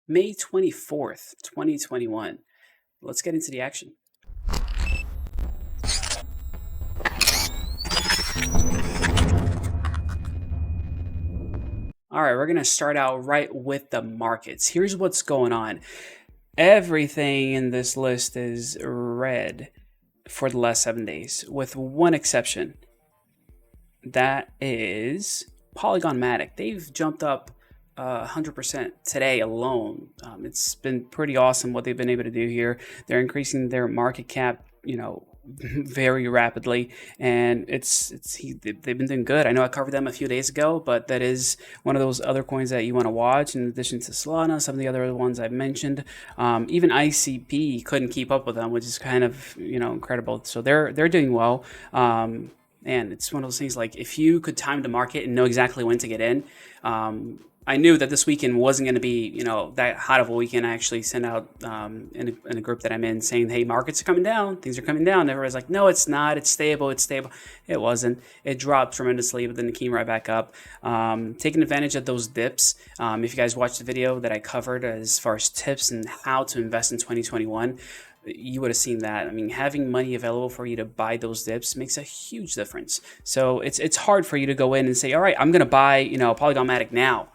May 24th, 2021. Let's get into the action. All right, we're going to start out right with the markets. Here's what's going on. Everything in this list is red for the last 7 days, with one exception. That is Polygon MATIC. They've jumped up 100% today alone. It's been pretty awesome what they've been able to do here. They're increasing their market cap, very rapidly, and they've been doing good. I know I covered them a few days ago, but that is one of those other coins that you want to watch in addition to Solana, some of the other ones I've mentioned. Even ICP couldn't keep up with them, which is kind of incredible. So they're doing well. And it's one of those things, like, if you could time the market and know exactly when to get in, I knew that this weekend wasn't going to be, that hot of a weekend. I actually sent out in a group that I'm in saying, hey, markets are coming down. Things are coming down. Everyone's like, no, it's not. It's stable. It's stable. It wasn't. It dropped tremendously, but then it came right back up. Taking advantage of those dips. If you guys watched the video that I covered as far as tips and how to invest in 2021, you would have seen that. I mean, having money available for you to buy those dips makes a huge difference. So it's hard for you to go in and say, all right, I'm going to buy, Polygon MATIC now,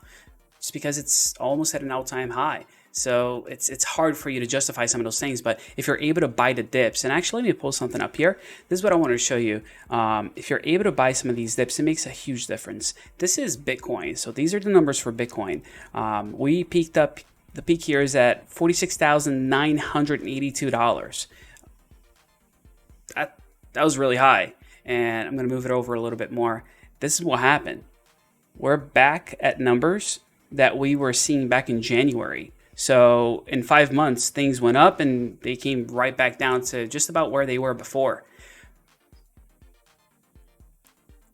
just because it's almost at an all-time high. So it's hard for you to justify some of those things. But if you're able to buy the dips, and actually let me pull something up here. This is what I wanted to show you. If you're able to buy some of these dips, it makes a huge difference. This is Bitcoin. So these are the numbers for Bitcoin. We peaked up. The peak here is at $46,982. That was really high. And I'm going to move it over a little bit more. This is what happened. We're back at numbers that we were seeing back in January. So in 5 months, things went up and they came right back down to just about where they were before.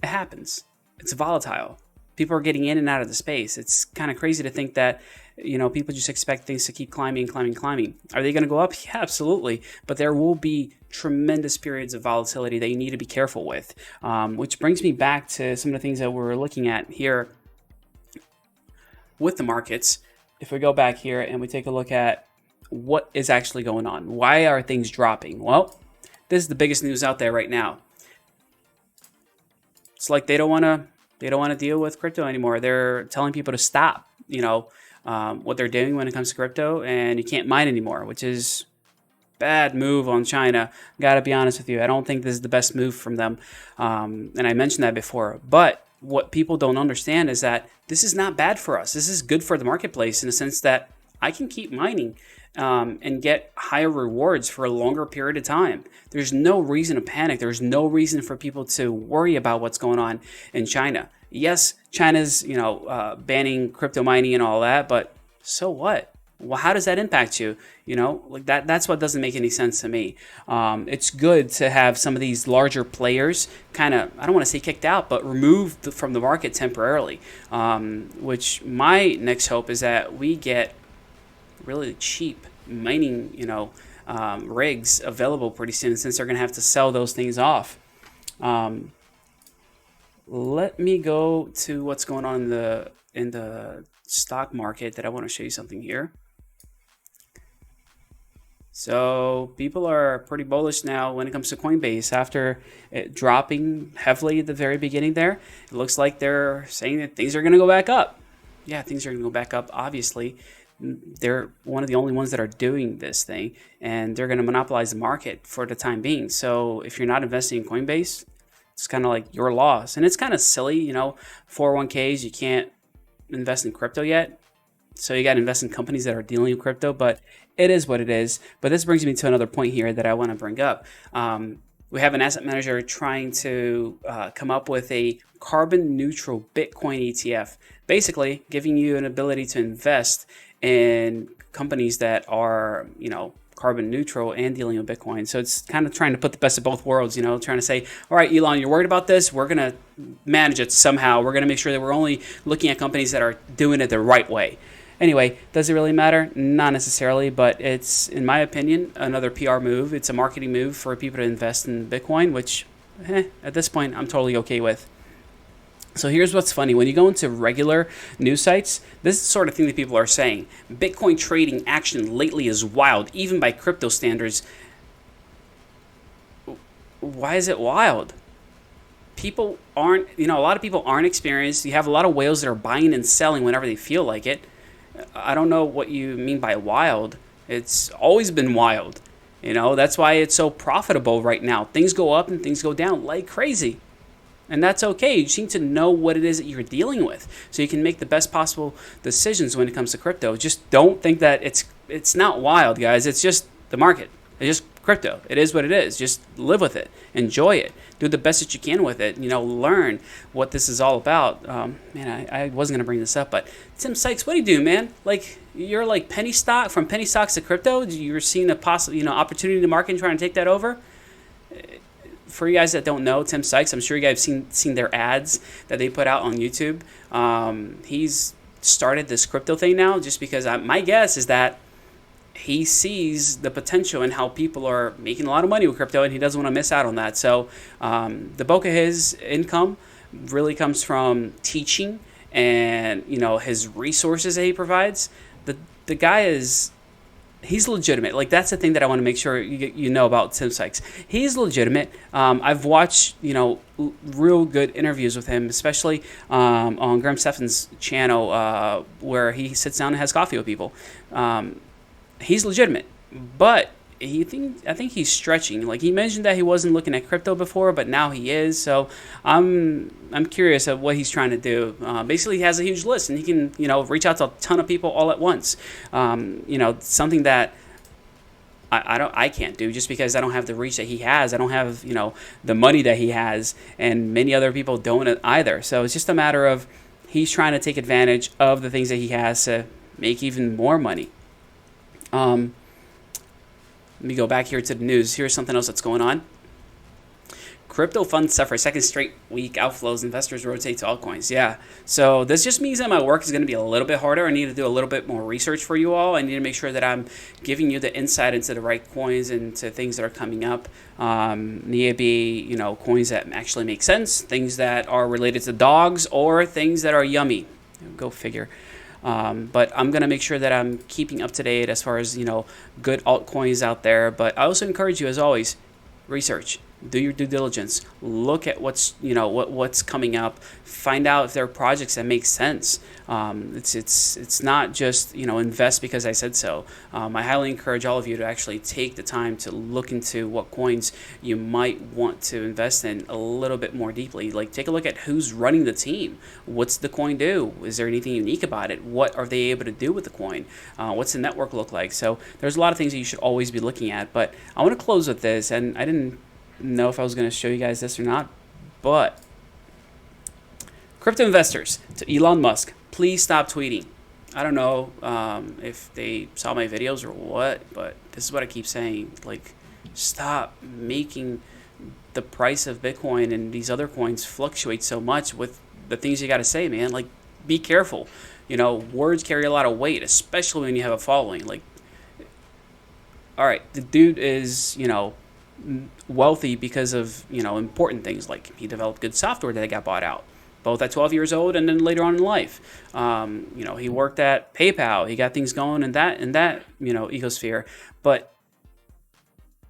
It happens. It's volatile. People are getting in and out of the space. It's kind of crazy to think that, people just expect things to keep climbing. Are they going to go up? Yeah, absolutely. But there will be tremendous periods of volatility that you need to be careful with, which brings me back to some of the things that we're looking at here with the markets. If we go back here and we take a look at what is actually going on, why are things dropping? Well, this is the biggest news out there right now. It's like they don't want to deal with crypto anymore. They're telling people to stop, what they're doing when it comes to crypto, and you can't mine anymore, which is bad move on China. Gotta be honest with you. I don't think this is the best move from them. And I mentioned that before. But what people don't understand is that this is not bad for us. This is good for the marketplace in the sense that I can keep mining and get higher rewards for a longer period of time. There's no reason to panic. There's no reason for people to worry about what's going on in China. Yes, China's banning crypto mining and all that, but so what? Well, how does that impact you? That's what doesn't make any sense to me. It's good to have some of these larger players kind of, I don't want to say kicked out, but removed from the market temporarily, which my next hope is that we get really cheap mining, rigs available pretty soon, since they're going to have to sell those things off. Let me go to what's going on in the stock market that I want to show you something here. So people are pretty bullish now when it comes to Coinbase after it dropping heavily at the very beginning there. It looks like they're saying that things are going to go back up. Yeah, things are going to go back up. Obviously, they're one of the only ones that are doing this thing, and they're going to monopolize the market for the time being. So if you're not investing in Coinbase, it's kind of like your loss. And it's kind of silly, 401ks, you can't invest in crypto yet. So you got to invest in companies that are dealing with crypto, but it is what it is. But this brings me to another point here that I want to bring up. We have an asset manager trying to come up with a carbon neutral Bitcoin ETF, basically giving you an ability to invest in companies that are, carbon neutral and dealing with Bitcoin. So it's kind of trying to put the best of both worlds, trying to say, all right, Elon, you're worried about this. We're going to manage it somehow. We're going to make sure that we're only looking at companies that are doing it the right way. Anyway, does it really matter? Not necessarily, but it's, in my opinion, another PR move. It's a marketing move for people to invest in Bitcoin, which at this point I'm totally okay with. So here's what's funny. When you go into regular news sites, this is the sort of thing that people are saying. Bitcoin trading action lately is wild, even by crypto standards. Why is it wild? People aren't, a lot of people aren't experienced. You have a lot of whales that are buying and selling whenever they feel like it. I don't know what you mean by wild. It's always been wild. That's why it's so profitable right now. Things go up and things go down like crazy. And that's okay. You just need to know what it is that you're dealing with so you can make the best possible decisions when it comes to crypto. Just don't think that it's not wild, guys. It's just the market. It's just crypto. It is what it is. Just live with it. Enjoy it. Do the best that you can with it. Learn what this is all about. Man, I wasn't going to bring this up, but Tim Sykes, what do you do, man? Like, you're like penny stock, from penny stocks to crypto? You're seeing a possible, opportunity in the market and trying to take that over? For you guys that don't know Tim Sykes, I'm sure you guys have seen their ads that they put out on YouTube. He's started this crypto thing now just because my guess is that he sees the potential in how people are making a lot of money with crypto, and he doesn't want to miss out on that. So the bulk of his income really comes from teaching and his resources that he provides. The guy he's legitimate. Like, that's the thing that I want to make sure you know about Tim Sykes. He's legitimate. I've watched, real good interviews with him, especially on Graham Stefan's channel, where he sits down and has coffee with people. He's legitimate, but I think he's stretching. Like, he mentioned that he wasn't looking at crypto before, but now he is. So I'm curious of what he's trying to do. Basically, he has a huge list, and he can reach out to a ton of people all at once. Something that I can't do just because I don't have the reach that he has. I don't have the money that he has, and many other people don't either. So it's just a matter of he's trying to take advantage of the things that he has to make even more money. Let me go back here to the news. Here's something else that's going on. Crypto funds suffer a second straight week outflows. Investors rotate to altcoins. Yeah. So this just means that my work is going to be a little bit harder. I need to do a little bit more research for you all. I need to make sure that I'm giving you the insight into the right coins and to things that are coming up. Need to be, coins that actually make sense, things that are related to dogs, or things that are yummy. Go figure. But I'm going to make sure that I'm keeping up to date as far as, good altcoins out there. But I also encourage you, as always, research. Do your due diligence. Look at what's what's coming up. Find out if there are projects that make sense. It's not just invest because I said so. I highly encourage all of you to actually take the time to look into what coins you might want to invest in a little bit more deeply. Like, take a look at who's running the team. What's the coin do? Is there anything unique about it? What are they able to do with the coin? What's the network look like? So there's a lot of things that you should always be looking at. But I want to close with this, and I didn't know if I was going to show you guys this or not, but crypto investors, to Elon Musk, please stop tweeting. I don't know if they saw my videos or what, but this is what I keep saying. Like, stop making the price of Bitcoin and these other coins fluctuate so much with the things you got to say, man. Like, be careful. Words carry a lot of weight, especially when you have a following. Like, all right, the dude is, wealthy because of important things, like he developed good software that got bought out, both at 12 years old and then later on in life. He worked at PayPal. He got things going in that ecosphere. But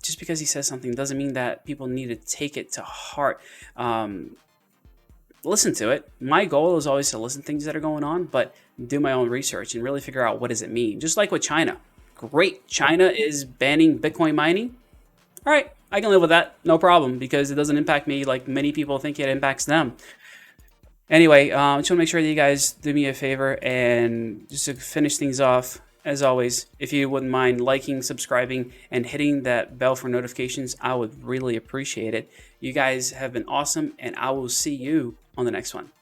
just because he says something doesn't mean that people need to take it to heart. Listen to it. My goal is always to listen to things that are going on, but do my own research and really figure out what does it mean. Just like with China. Great. China is banning Bitcoin mining. All right, I can live with that, no problem, because it doesn't impact me like many people think it impacts them. Anyway, I just want to make sure that you guys do me a favor, and just to finish things off, as always, if you wouldn't mind liking, subscribing, and hitting that bell for notifications, I would really appreciate it. You guys have been awesome, and I will see you on the next one.